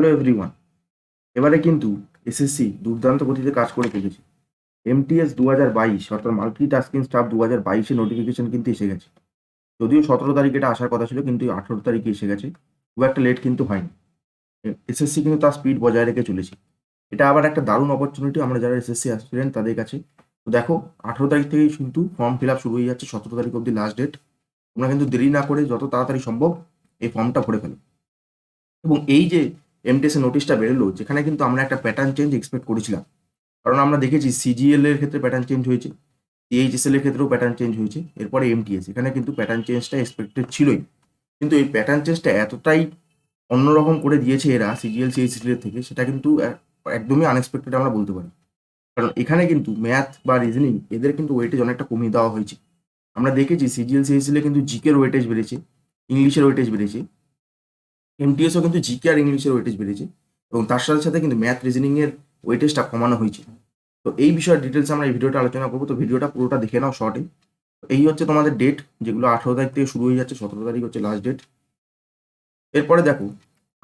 Hello everyone. এবারে কিন্তু SSC দুর্দান্ত গতিতে কাজ করে চলেছে। এমটিএস 2022 অর্থাৎ মাল্টিটাস্কিং স্টাফ 2022 নোটিফিকেশন কিন্তু এসে গেছে। যদিও 17 তারিখ এটা আসার কথা ছিল, কিন্তু 18 তারিখে এসে গেছে। খুব একটা লেট কিন্তু হয়নি। এসএসসি কিন্তু তার স্পিড বজায় রেখে চলেছে। এটা আবার একটা দারুণ অপরচুনিটি আমরা যারা এসএসসি অ্যাসপিরেন্ট তাদের কাছে। তো দেখো, 18 তারিখ থেকেই কিন্তু ফর্ম ফিল আপ শুরু হয়ে যাচ্ছে, 17 তারিখ অব্দি লাস্ট ডেট। তোমরা কিন্তু দেরি না করে যত তাড়াতাড়ি সম্ভব এই ফর্মটা ভরে ফেলো। এবং এই যে এমটিএস এর নোটিশটা বেরোলো, যেখানে কিন্তু আমরা একটা প্যাটার্ন চেঞ্জ এক্সপেক্ট করেছিলাম। কারণ আমরা দেখেছি সিজিএল এর ক্ষেত্রে প্যাটার্ন চেঞ্জ হয়েছে, সিএইচএসএল এর ক্ষেত্রেও প্যাটার্ন চেঞ্জ হয়েছে, এরপরে এমটিএস, এখানে কিন্তু প্যাটার্ন চেঞ্জটা এক্সপেক্টেড ছিলই। কিন্তু এই প্যাটার্ন চেঞ্জটা এতটাই অন্যরকম করে দিয়েছে এরা সিজিএল সিএইচএসএল এর থেকে, সেটা কিন্তু একদমই আনএক্সপেক্টেড আমরা বলতে পারি। কারণ এখানে কিন্তু ম্যাথ বা রিজনিং এদের কিন্তু ওয়েটেজ অনেকটা কমিয়ে দেওয়া হয়েছে। আমরা দেখেছি সিজিএল সিএইচএসএল এ কিন্তু জিকের ওয়েটেজ বেড়েছে, ইংলিশের ওয়েটেজ বেড়েছে। এমটিএসও কিন্তু জিকে আর ইংলিশের ওয়েটেজ বেড়েছে, এবং তার সাথে সাথে কিন্তু ম্যাথ রিজনিং এর ওয়েটেজটা কমানো হয়েছে। তো এই বিষয়ে ডিটেলস আমরা এই ভিডিওটা আলোচনা করবো। তো ভিডিওটা পুরোটা দেখে নাও শর্টে। এই হচ্ছে তোমাদের ডেট, যেগুলো 18 তারিখ থেকে শুরু হয়ে যাচ্ছে, 17 তারিখ হচ্ছে লাস্ট ডেট। এরপরে দেখো,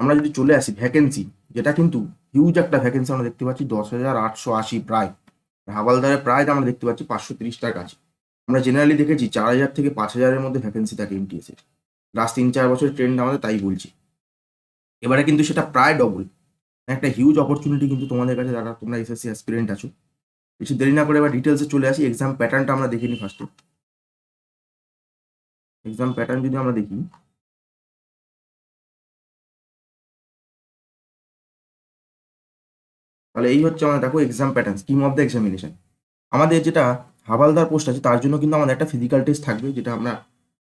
আমরা যদি চলে আসি ভ্যাকেন্সি, যেটা কিন্তু হিউজ একটা ভ্যাকেন্সি আমরা দেখতে পাচ্ছি, 10,880 প্রায়। হাওয়ালদারে প্রায় আমরা দেখতে পাচ্ছি 530টার কাছে। আমরা জেনারেলি দেখেছি 4,000 থেকে 5,000-এর মধ্যে ভ্যাকেন্সি থাকে এমটিএস এর। লাস্ট 3-4 বছরের ট্রেন্ড আমাদের তাই বলছি। এবারে কিন্তু সেটা প্রায় ডবল। একটা হিউজ অপরচুনিটি কিন্তু তোমাদের কাছে, যারা তোমরা এসএসসি অ্যাসপিরেন্ট আছো। বেশি দেরি না করে এবার ডিটেলসে চলে আসি। এক্সাম প্যাটার্নটা আমরা দেখে নিই ফার্স্টে। এক্সাম প্যাটার্ন যদি আমরা দেখি, তাহলে এই হচ্ছে আমাদের, দেখো, exam pattern, scheme of the examination. আমাদের যেটা হাবালদার পোস্ট আছে তার জন্য কিন্তু আমাদের একটা ফিজিক্যাল টেস্ট থাকবে, যেটা আমরা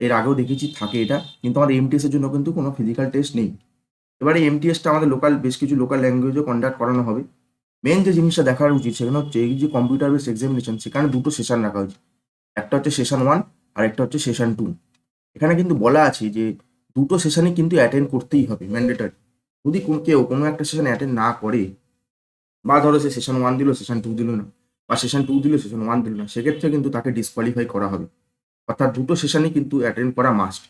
এর আগেও দেখেছি থাকে এটা। কিন্তু আমাদের এমটিএস এর জন্য কিন্তু কোনো ফিজিক্যাল টেস্ট নেই। এবারে এমটিএসটা আমাদের লোকাল, বেশ কিছু লোকাল ল্যাঙ্গুয়েজও কন্ডাক্ট করানো হবে। মেন যে জিনিসটা দেখার উচিত সেখানে হচ্ছে এই যে কম্পিউটার বেসড এক্সামিনেশন, সেখানে দুটো সেশন রাখা হয়েছে। একটা হচ্ছে সেশন 1 আর একটা হচ্ছে সেশন 2। এখানে কিন্তু বলা আছে যে দুটো সেশনই কিন্তু অ্যাটেন্ড করতেই হবে, ম্যান্ডেটরি। যদি কেউ কোনো একটা সেশন অ্যাটেন্ড না করে, বা ধরো সে সেশন 1 দিল, সেশন 2 দিল না, বা সেশন 2 দিল, সেশন 1 দিল না, সেক্ষেত্রে কিন্তু তাকে ডিসকোয়ালিফাই করা হবে। অর্থাৎ দুটো সেশনই কিন্তু অ্যাটেন্ড করা মাস্ট।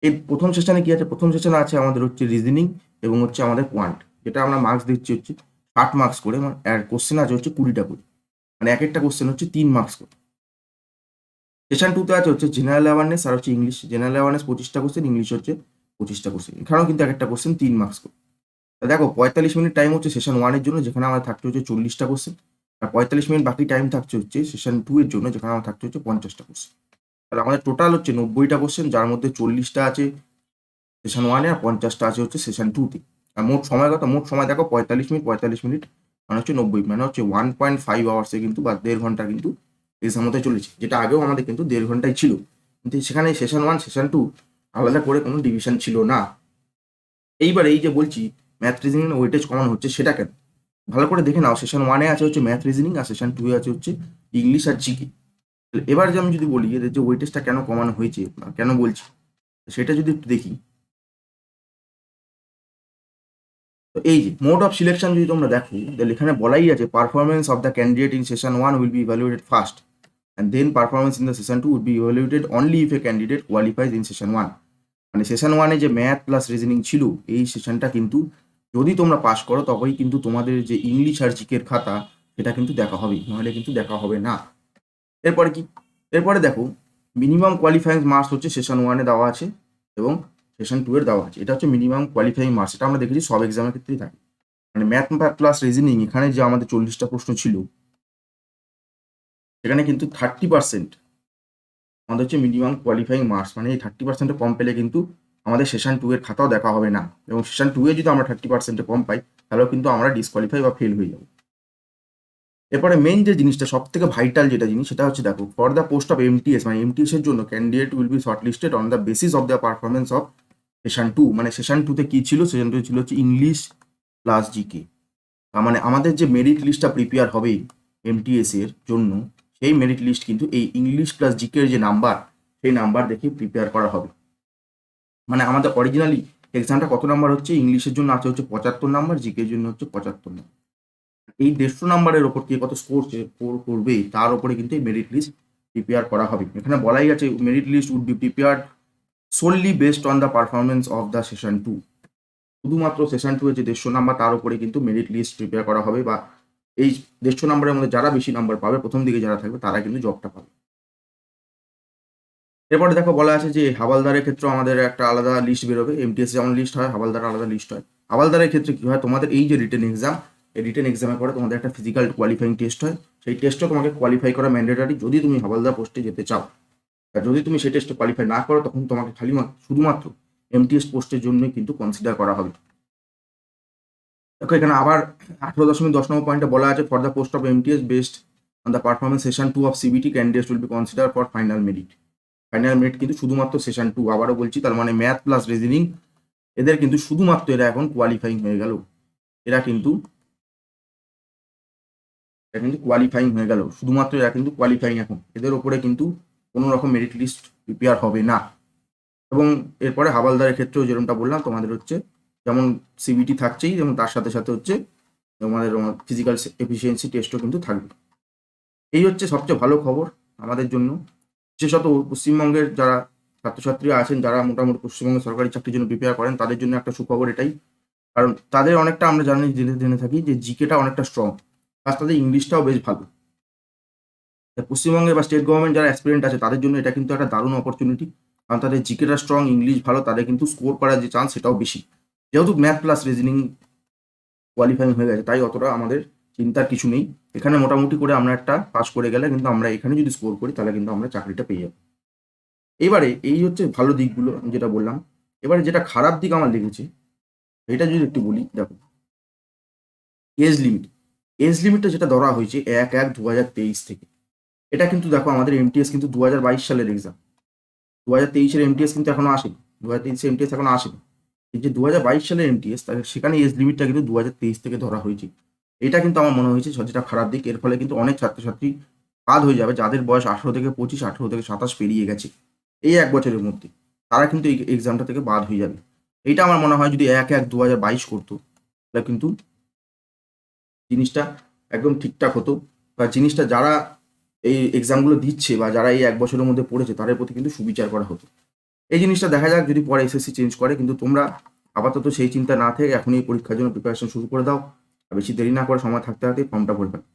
এই প্রথম সেশনে কি আছে? প্রথম সেশনে আছে আমাদের হচ্ছে রিজনিং এবং হচ্ছে আমাদের কোয়ান্ট, যেটা আমরা মার্কস দিচ্ছি হচ্ছে 60 মার্কস করে। আর কোশ্চেন আছে হচ্ছে 20টা করে, মানে এক একটা কোশ্চেন হচ্ছে 3 মার্কস করে। সেশন 2 তে আছে হচ্ছে জেনারেল অ্যাওয়ারনেস আর হচ্ছে ইংলিশ। জেনারেল অ্যাওয়ারনেস 25টা কোশ্চেন, ইংলিশ হচ্ছে 25টা কোশ্চেন। এখানেও কিন্তু এক একটা কোশ্চেন 3 মার্কস করে। তা দেখো, 45 মিনিট টাইম হচ্ছে সেশন 1 এর জন্য, যেখানে আমার থাকছে হচ্ছে 40টা কোশ্চেন। আর 45 মিনিট বাকি টাইম থাকছে হচ্ছে সেশন 2 এর জন্য, যেখানে আমার থাকছে হচ্ছে 50টা কোশ্চেন। তাহলে আমাদের টোটাল হচ্ছে 90টা কোশ্চেন, যার মধ্যে 40টা আছে সেশন 1 এ আর 50টা আছে হচ্ছে সেশন 2 তে। আর মোট সময় কত? মোট সময় দেখো 45 মিনিট, 45 মিনিট মানে হচ্ছে 90, মানে হচ্ছে 1.5 আওয়ার্সে কিন্তু, বা 1.5 ঘন্টা কিন্তু এক্সাম হতে চলেছে। যেটা আগেও আমাদের কিন্তু 1.5 ঘন্টায় ছিল, কিন্তু সেখানে সেশন 1 সেশন 2 আলাদা করে কোনো ডিভিশন ছিল না। এইবার এই যে বলছি ম্যাথ রিজনিং ওয়েটেজ কমানো হচ্ছে, সেটা কেন? ভালো করে দেখে নাও। সেশন 1 এ আছে হচ্ছে ম্যাথ রিজনিং, আর সেশন 2 এ আছে হচ্ছে ইংলিশ আর জিকে। এবার যে আমি যদি বলি এদের যে ওয়েটেজটা কেন কমানো হয়েছে বা কেন বলছি, সেটা যদি একটু দেখি। তো এই যে মোড অফ সিলেকশন যদি তোমরা দেখো, তাহলে এখানে বলাই আছে performance of the candidate in session 1 will be evaluated first, and then performance in the session 2 will be evaluated only if a candidate qualifies in session 1। মানে সেশন 1 এ যে ম্যাথ প্লাস রিজনিং ছিল, এই সেশনটা কিন্তু যদি তোমরা পাস করো, তবেই কিন্তু তোমাদের যে ইংলিশ আর জিকের খাতা, সেটা কিন্তু দেখা হবে, নাহলে কিন্তু দেখা হবে না। এরপরে কি? এরপরে দেখো, মিনিমাম কোয়ালিফাইং মার্কস হচ্ছে সেশন 1 এ দেওয়া আছে এবং সেশন 2 এর দেওয়া আছে। এটা হচ্ছে মিনিমাম কোয়ালিফাইং মার্কস। এটা আমরা দেখেছি সব এক্সামের ক্ষেত্রেই থাকে। মানে ম্যাথ প্লাস রিজনিং, এখানে যে আমাদের 40টা প্রশ্ন ছিল, সেখানে কিন্তু 30% আমাদের হচ্ছে মিনিমাম কোয়ালিফাইং মার্কস। মানে এই 30%-এ কম পেলে কিন্তু আমাদের সেশন 2 এর খাতাও দেখা হবে না, এবং সেশন 2 এ যদি আমরা 30%-এ কম পাই, তাহলেও কিন্তু আমরা ডিসকোয়ালিফাই বা ফেল হয়ে যাবো। এরপরে মেইন যে জিনিসটা, সব থেকে ভাইটাল যেটা জিনিস, সেটা হচ্ছে দেখো, for the post of MTS, মানে এমটিএস এর জন্য candidate will be short listed on the basis of the performance of session 2। মানে সেশন 2 তে কি ছিল? সেশন 2 ছিল হচ্ছে ইংলিশ প্লাস জিকে। তার মানে আমাদের যে মেরিট লিস্টটা প্রিপেয়ার হবে এমটিএস এর জন্য, সেই মেরিট লিস্ট কিন্তু এই ইংলিশ প্লাস জিকে এর যে নাম্বার, সেই নাম্বার দেখে প্রিপেয়ার করা হবে। মানে আমাদের অরিজিনালি এক্সামটা কত নাম্বার হচ্ছে? ইংলিশের জন্য আছে হচ্ছে 75 নাম্বার, জিকে এর জন্য হচ্ছে 75 নাম্বার। এই 150 নাম্বারের ওপর কে কত স্কোর করবে, তার উপরে কিন্তু এই মেরিট লিস্ট প্রিপেয়ার করা হবে। এখানে বলাই আছে merit list would be prepared solely based on the performance of the session 2। শুধুমাত্র সেশন 2 এর যে 150 নাম্বার তার উপরে কিন্তু মেরিট লিস্ট প্রিপেয়ার করা হবে, বা এই 150 নাম্বারের মধ্যে যারা বেশি নাম্বার পাবে, প্রথম দিকে যারা থাকবে তারা কিন্তু জবটা পাবে। এরপরে দেখো বলা আছে যে হাওলদারের ক্ষেত্রেও আমাদের একটা আলাদা লিস্ট বেরোবে। এমটিএস যেমন লিস্ট হয়, হাওলদারের আলাদা লিস্ট হয়। হাওলদারের ক্ষেত্রে কি হয়, তোমাদের এই যে রিটেন এক্সাম, এই রিটেন এক্সামের পরে তোমাদের একটা ফিজিক্যাল কোয়ালিফাইং টেস্ট হয়। সেই টেস্টও তোমাকে কোয়ালিফাই করা ম্যান্ডেটরি যদি তুমি হাওলদার পোস্টে যেতে চাও। আর যদি তুমি সেই টেস্টে কোয়ালিফাই না করো, তখন তোমাকে খালি শুধুমাত্র এমটিএস পোস্টের জন্যই কিন্তু কনসিডার করা হবে। দেখো এখানে আবার 18.10 নম্বর পয়েন্টে বলা আছে, for the post of MTS based on the performance session 2 of CBT candidates will be consider for final merit. Final merit কিন্তু শুধুমাত্র সেশন 2, আবারও বলছি, তার মানে ম্যাথ প্লাস রিজনিং এদের কিন্তু শুধুমাত্র এরা এখন কোয়ালিফাইং হয়ে গেল। এরা কিন্তু কোয়ালিফাইং হয়ে গেল, শুধুমাত্র এরা কিন্তু কোয়ালিফাইং এখন, এদের ওপরে কিন্তু কোনো রকম মেরিট লিস্ট প্রিপেয়ার হবে না। এবং এরপরে হাওলদারের ক্ষেত্রেও যেরকমটা বললাম তোমাদের হচ্ছে, যেমন সিবিটি থাকছেই, যেমন তার সাথে সাথে হচ্ছে তোমাদের ফিজিক্যাল এফিসিয়েন্সি টেস্টও কিন্তু থাকবে। এই হচ্ছে সবচেয়ে ভালো খবর আমাদের জন্য, বিশেষত পশ্চিমবঙ্গের যারা ছাত্রছাত্রীরা আছেন, যারা মোটামুটি পশ্চিমবঙ্গের সরকারি চাকরির জন্য প্রিপেয়ার করেন, তাদের জন্য একটা সুখবর এটাই। কারণ তাদের অনেকটা আমরা জেনে থাকি যে জিকেটা অনেকটা স্ট্রং, প্লাস তাদের ইংলিশটাও বেশ ভালো। পশ্চিমবঙ্গের বা স্টেট গভর্নমেন্ট যারা অ্যাসপিরেন্ট আছে তাদের জন্য এটা কিন্তু একটা দারুণ অপরচুনিটি। কারণ তাদের জিকেটা স্ট্রং, ইংলিশ ভালো, তাদের কিন্তু স্কোর করার যে চান্স সেটাও বেশি। যেহেতু ম্যাথ প্লাস রিজনিং কোয়ালিফাইং হয়ে গেছে, তাই অতটা আমাদের চিন্তার কিছু নেই। এখানে মোটামুটি করে আমরা একটা পাস করে গেলে কিন্তু আমরা এখানে যদি স্কোর করি তাহলে কিন্তু আমরা চাকরিটা পেয়ে যাবো। এবারে এই হচ্ছে ভালো দিকগুলো আমি যেটা বললাম। এবারে যেটা খারাপ দিক আমার লেগেছে এটা যদি একটু বলি, দেখো এজ লিমিটটা যেটা ধরা হয়েছে 1/1/2023 থেকে, এটা কিন্তু দেখো আমাদের এমটিএস কিন্তু 2022 সালের এক্সাম, 2023-এর এমটিএস কিন্তু এখনো আসেনি, 2023-এর এমটিএস এখনো আসেনি। এই যে 2022 সালের এমটিএস, সেখানে এজ লিমিটটা কিন্তু 2023 থেকে ধরা হয়েছে। এটা কিন্তু আমার মনে হয়েছে যেটা খারাপ দিক। এর ফলে কিন্তু অনেক ছাত্রছাত্রী বাদ হয়ে যাবে, যাদের বয়স 18 থেকে 25, 18 থেকে 27 পেরিয়ে গেছে এই 1 বছরের মধ্যে, তারা কিন্তু এই এক্সামটা থেকে বাদ হয়ে যাবে। এইটা আমার মনে হয় যদি 1/1/2022 করতো, তাহলে কিন্তু জিনিসটা একদম ঠিকঠাক হতো, বা জিনিসটা যারা এই এক্সামগুলো দিচ্ছে বা যারা এই 1 বছরের মধ্যে পড়েছে তাদের প্রতি কিন্তু সুবিচার করা হতো। এই জিনিসটা দেখা যাক যদি পরে এসএসসি চেঞ্জ করে, কিন্তু তোমরা আপাতত সেই চিন্তা না থেকে এখনই পরীক্ষার জন্য প্রিপারেশন শুরু করে দাও। আর বেশি দেরি না করে সময় থাকতে থাকতে ফর্মটা ভরে ফেলো।